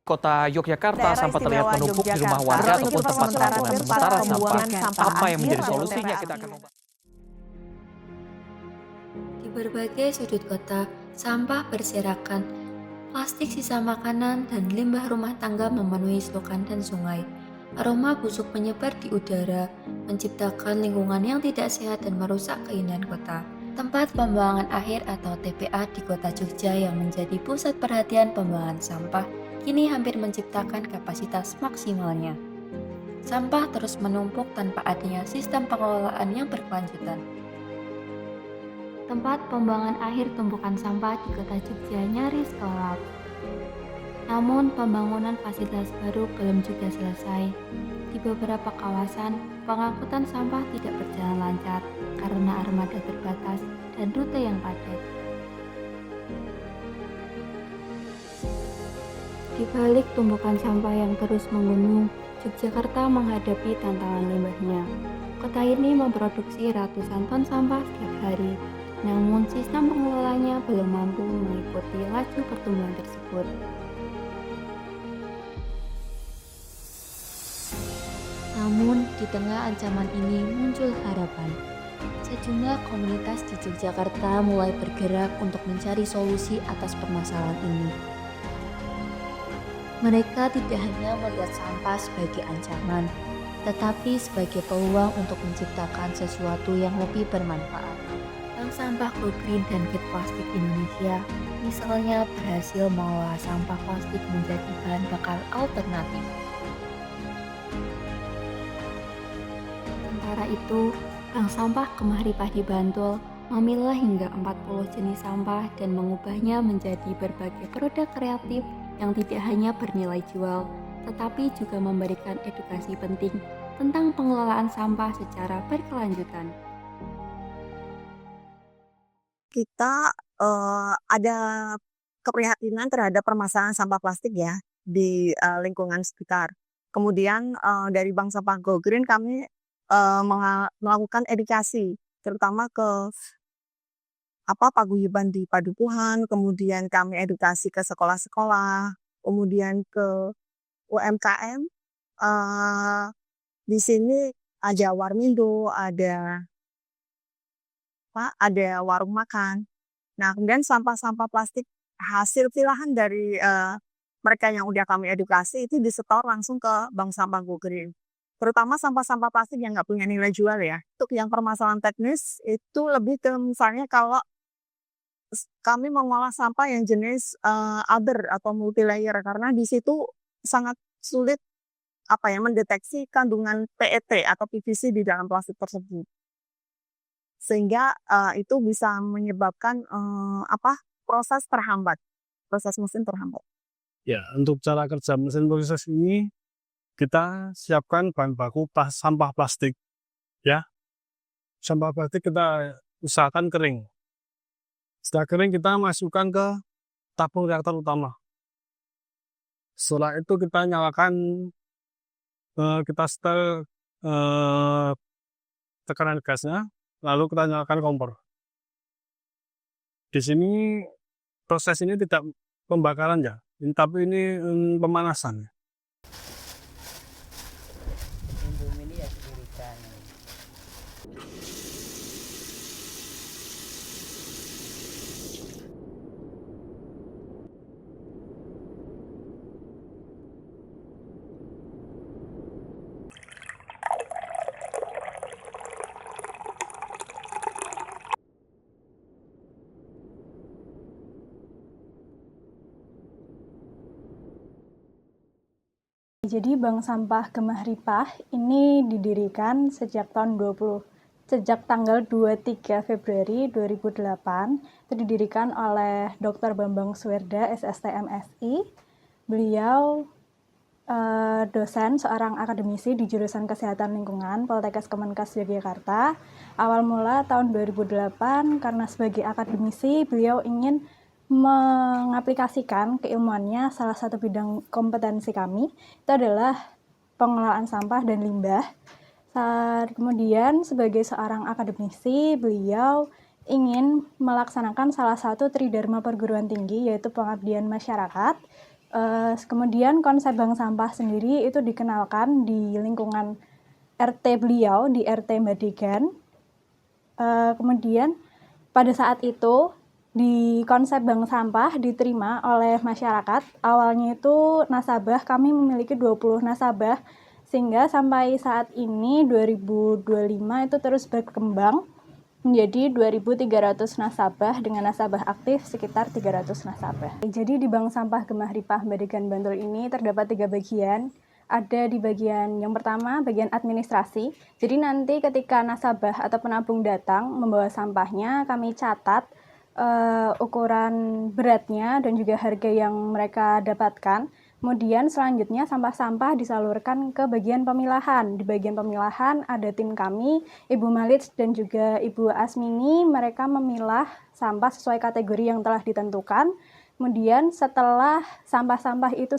Kota Yogyakarta Daerah sampah terlihat Istimewa menumpuk di rumah Yogyakarta warga untuk ataupun tempat sementara penampungan tempat sementara pembuangan sampah. sampah Apa yang menjadi akhir atau solusinya? TPA. Kita akan membahas. Di berbagai sudut kota, sampah berserakan, plastik sisa makanan dan limbah rumah tangga memenuhi selokan dan sungai. Aroma busuk menyebar di udara, menciptakan lingkungan yang tidak sehat dan merusak keindahan kota. Tempat pembuangan akhir atau TPA di kota Jogja yang menjadi pusat perhatian pembuangan sampah kini hampir menciptakan kapasitas maksimalnya. Sampah terus menumpuk tanpa adanya sistem pengelolaan yang berkelanjutan. Tempat pembuangan akhir tumpukan sampah di kota Jogja nyaris kolap. Namun pembangunan fasilitas baru belum juga selesai. Di beberapa kawasan, pengangkutan sampah tidak berjalan lancar karena armada terbatas dan rute yang padat. Di balik tumpukan sampah yang terus menggunung, Yogyakarta menghadapi tantangan limbahnya. Kota ini memproduksi ratusan ton sampah setiap hari, namun sistem pengelolanya belum mampu mengikuti laju pertumbuhan tersebut. Namun, di tengah ancaman ini muncul harapan. Sejumlah komunitas di Yogyakarta mulai bergerak untuk mencari solusi atas permasalahan ini. Mereka tidak hanya melihat sampah sebagai ancaman, tetapi sebagai peluang untuk menciptakan sesuatu yang lebih bermanfaat. Bank Sampah Go Green dan Get Plastik Indonesia misalnya berhasil mengolah sampah plastik menjadi bahan bakar alternatif. Sementara itu, Bank Sampah Kemahripah di Bantul memilah hingga 40 jenis sampah dan mengubahnya menjadi berbagai produk kreatif yang tidak hanya bernilai jual, tetapi juga memberikan edukasi penting tentang pengelolaan sampah secara berkelanjutan. Kita ada keprihatinan terhadap permasalahan sampah plastik ya di lingkungan sekitar. Kemudian dari Bank Sampah Go Green kami melakukan edukasi, terutama ke paguyuban di Padukuhan, kemudian kami edukasi ke sekolah-sekolah, kemudian ke UMKM. Di sini ada warmindo, ada warung makan. Nah, kemudian sampah-sampah plastik hasil pilahan dari mereka yang udah kami edukasi itu disetor langsung ke Bank Sampah Go Green. Terutama sampah-sampah plastik yang nggak punya nilai jual ya. Untuk yang permasalahan teknis itu lebih ke misalnya kalau kami mengolah sampah yang jenis other atau multilayer karena di situ sangat sulit mendeteksi kandungan PET atau PVC di dalam plastik tersebut. Sehingga itu bisa menyebabkan proses mesin terhambat. Ya, untuk cara kerja mesin proses ini kita siapkan bahan baku sampah plastik. Ya, sampah plastik kita usahakan kering. Setelah kering kita masukkan ke tabung reaktor utama. Setelah itu kita nyalakan, kita setel tekanan gasnya, lalu kita nyalakan kompor. Di sini proses ini tidak pembakaran ya, tapi ini pemanasan. Jadi Bank Sampah Kemahripah ini didirikan sejak tanggal 23 Februari 2008. Itu didirikan oleh Dr. Bambang Suwerda, SST MSI. Beliau dosen, seorang akademisi di jurusan Kesehatan Lingkungan Poltekkes Kemenkes Yogyakarta. Awal mula tahun 2008 karena sebagai akademisi beliau ingin mengaplikasikan keilmuannya. Salah satu bidang kompetensi kami itu adalah pengelolaan sampah dan limbah. Kemudian sebagai seorang akademisi beliau ingin melaksanakan salah satu tridharma perguruan tinggi, yaitu pengabdian masyarakat, Kemudian konsep bank sampah sendiri itu dikenalkan di lingkungan RT beliau, di RT Badegan. Kemudian pada saat itu di konsep bank sampah diterima oleh masyarakat. Awalnya itu nasabah, kami memiliki 20 nasabah, sehingga sampai saat ini 2025 itu terus berkembang menjadi 2.300 nasabah dengan nasabah aktif sekitar 300 nasabah. Jadi di Bank Sampah Gemah Ripah Badegan Bantul ini terdapat 3 bagian. Ada di bagian yang pertama, bagian administrasi. Jadi nanti ketika nasabah atau penabung datang membawa sampahnya, kami catat ukuran beratnya dan juga harga yang mereka dapatkan. Kemudian selanjutnya sampah-sampah disalurkan ke bagian pemilahan. Di bagian pemilahan ada tim kami, Ibu Malits dan juga Ibu Asmini. Mereka memilah sampah sesuai kategori yang telah ditentukan. Kemudian setelah sampah-sampah itu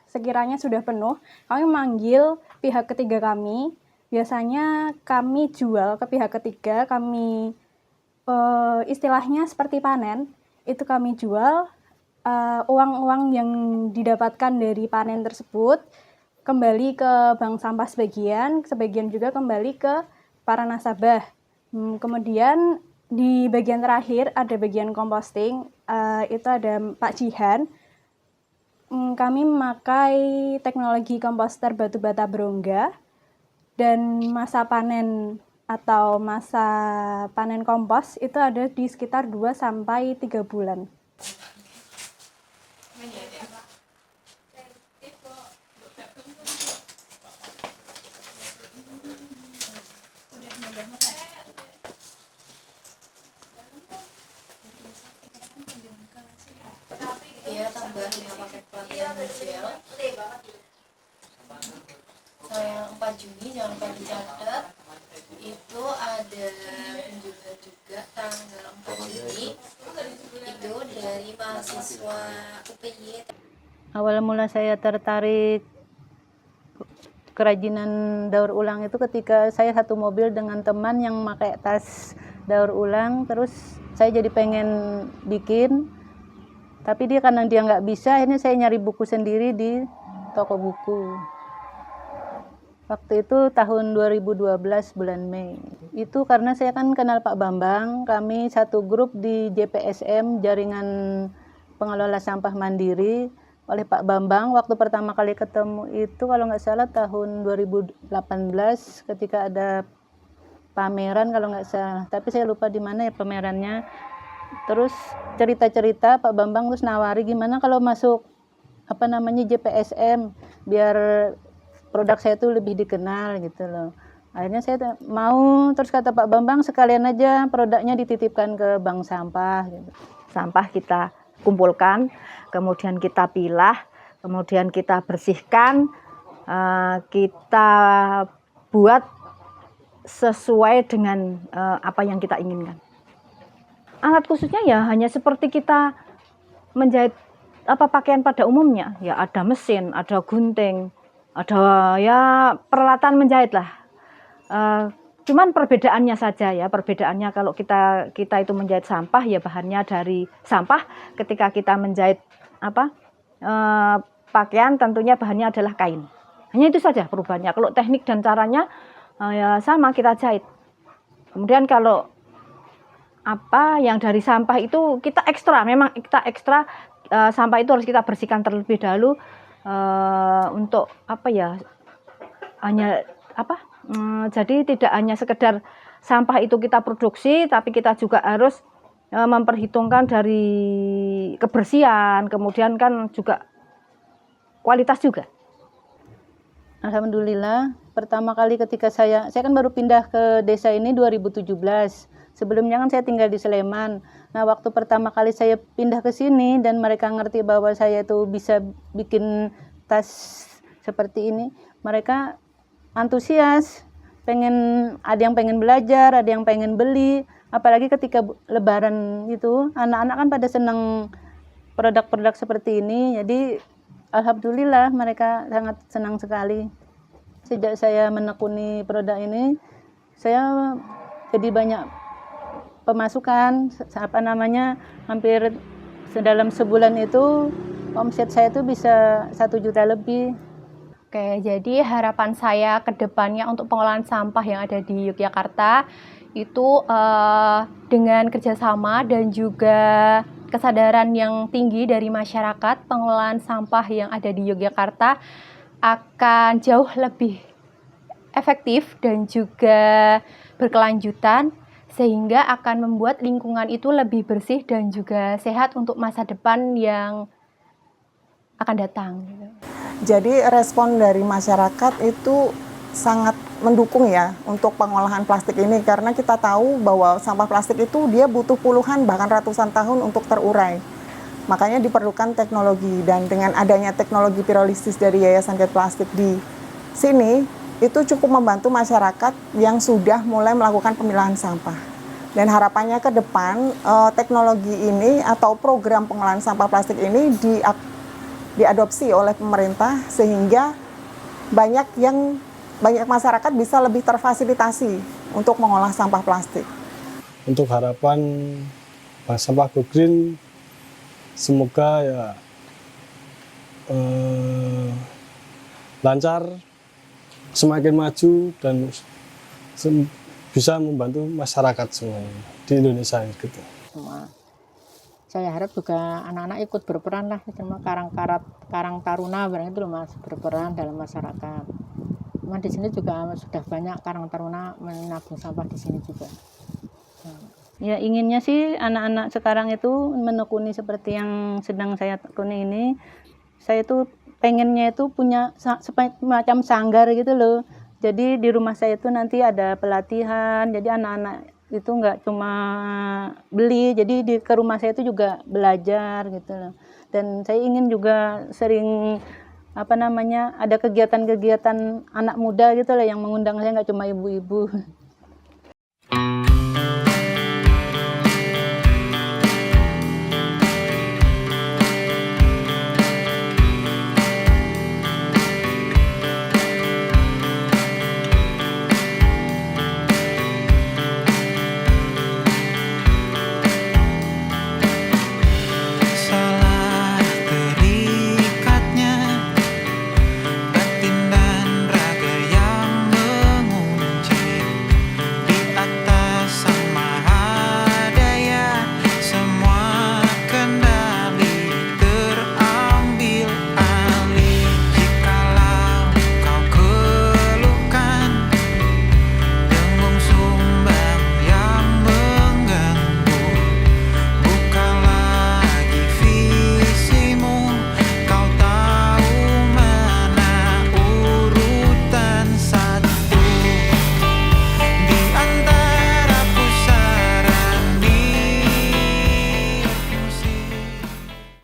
sekiranya sudah penuh, kami memanggil pihak ketiga kami. Biasanya kami jual ke pihak ketiga, kami istilahnya seperti panen. Itu kami jual, uang-uang yang didapatkan dari panen tersebut kembali ke bank sampah sebagian juga kembali ke para nasabah. Kemudian di bagian terakhir ada bagian composting, itu ada Pak Jihan. Kami memakai teknologi komposter batu bata berongga dan masa panen atau masa panen kompos itu ada di sekitar 2-3 bulan. Ya, tambahin pakai pelatihan gel. Saya 4 Juni, jangan lupa dicatat. Itu ada kunjungan juga tanggal 4 Juni. Itu dari mahasiswa UPY. Awal mula saya tertarik kerajinan daur ulang itu ketika saya satu mobil dengan teman yang pakai tas daur ulang, terus saya jadi pengen bikin, tapi karena dia nggak bisa, akhirnya saya nyari buku sendiri di toko buku. Waktu itu tahun 2012 bulan Mei. Itu karena saya kan kenal Pak Bambang, kami satu grup di JPSM, Jaringan Pengelola Sampah Mandiri, oleh Pak Bambang. Waktu pertama kali ketemu itu kalau nggak salah tahun 2018 ketika ada pameran kalau nggak salah, tapi saya lupa di mana ya pamerannya. Terus cerita-cerita Pak Bambang terus nawari gimana kalau masuk JPSM biar produk saya itu lebih dikenal gitu loh. Akhirnya saya mau, terus kata Pak Bambang sekalian aja produknya dititipkan ke bank sampah gitu. Sampah kita kumpulkan, kemudian kita pilah, kemudian kita bersihkan, kita buat sesuai dengan apa yang kita inginkan. Alat khususnya ya hanya seperti kita menjahit pakaian pada umumnya, ya ada mesin, ada gunting, ada ya peralatan menjahit lah. Cuman perbedaannya saja ya, perbedaannya kalau kita itu menjahit sampah ya bahannya dari sampah, ketika kita menjahit pakaian tentunya bahannya adalah kain. Hanya itu saja perubahannya. Kalau teknik dan caranya ya sama, kita jahit. Kemudian kalau yang dari sampah itu kita ekstra, memang kita ekstra, sampah itu harus kita bersihkan terlebih dahulu untuk jadi tidak hanya sekedar sampah itu kita produksi, tapi kita juga harus memperhitungkan dari kebersihan, kemudian kan juga kualitas juga. Alhamdulillah, pertama kali ketika saya kan baru pindah ke desa ini 2017. Sebelumnya kan saya tinggal di Sleman. Nah, waktu pertama kali saya pindah ke sini dan mereka ngerti bahwa saya itu bisa bikin tas seperti ini, mereka antusias, ada yang pengen belajar, ada yang pengen beli. Apalagi ketika Lebaran itu, anak-anak kan pada senang produk-produk seperti ini. Jadi alhamdulillah mereka sangat senang sekali. Sejak saya menekuni produk ini, saya jadi banyak pemasukan, hampir dalam sebulan itu Omset saya tuh bisa 1 juta lebih. Oke, jadi harapan saya ke depannya untuk pengolahan sampah yang ada di Yogyakarta itu dengan kerjasama dan juga kesadaran yang tinggi dari masyarakat, pengelolaan sampah yang ada di Yogyakarta akan jauh lebih efektif dan juga berkelanjutan, sehingga akan membuat lingkungan itu lebih bersih dan juga sehat untuk masa depan yang akan datang. Jadi respon dari masyarakat itu sangat mendukung ya untuk pengolahan plastik ini, karena kita tahu bahwa sampah plastik itu dia butuh puluhan bahkan ratusan tahun untuk terurai. Makanya diperlukan teknologi, dan dengan adanya teknologi pirolisis dari Yayasan Get Plastik di sini itu cukup membantu masyarakat yang sudah mulai melakukan pemilahan sampah. Dan harapannya ke depan teknologi ini atau program pengolahan sampah plastik ini diadopsi oleh pemerintah, sehingga banyak masyarakat bisa lebih terfasilitasi untuk mengolah sampah plastik. Untuk harapan Bank Sampah Go Green, semoga ya lancar, semakin maju dan bisa membantu masyarakat semuanya di Indonesia gitu. Saya harap juga anak-anak ikut berperan lah, sama Karang Taruna barang itu loh Mas, berperan dalam masyarakat. Cuma di sini juga sudah banyak Karang Taruna menabung sampah di sini juga. Ya inginnya sih anak-anak sekarang itu menekuni seperti yang sedang saya tekuni ini. Saya tuh pengennya itu punya semacam sanggar gitu loh. Jadi di rumah saya itu nanti ada pelatihan, jadi anak-anak itu nggak cuma beli, jadi ke rumah saya itu juga belajar gitu loh. Dan saya ingin juga sering ada kegiatan-kegiatan anak muda gitu loh yang mengundang saya, nggak cuma ibu-ibu.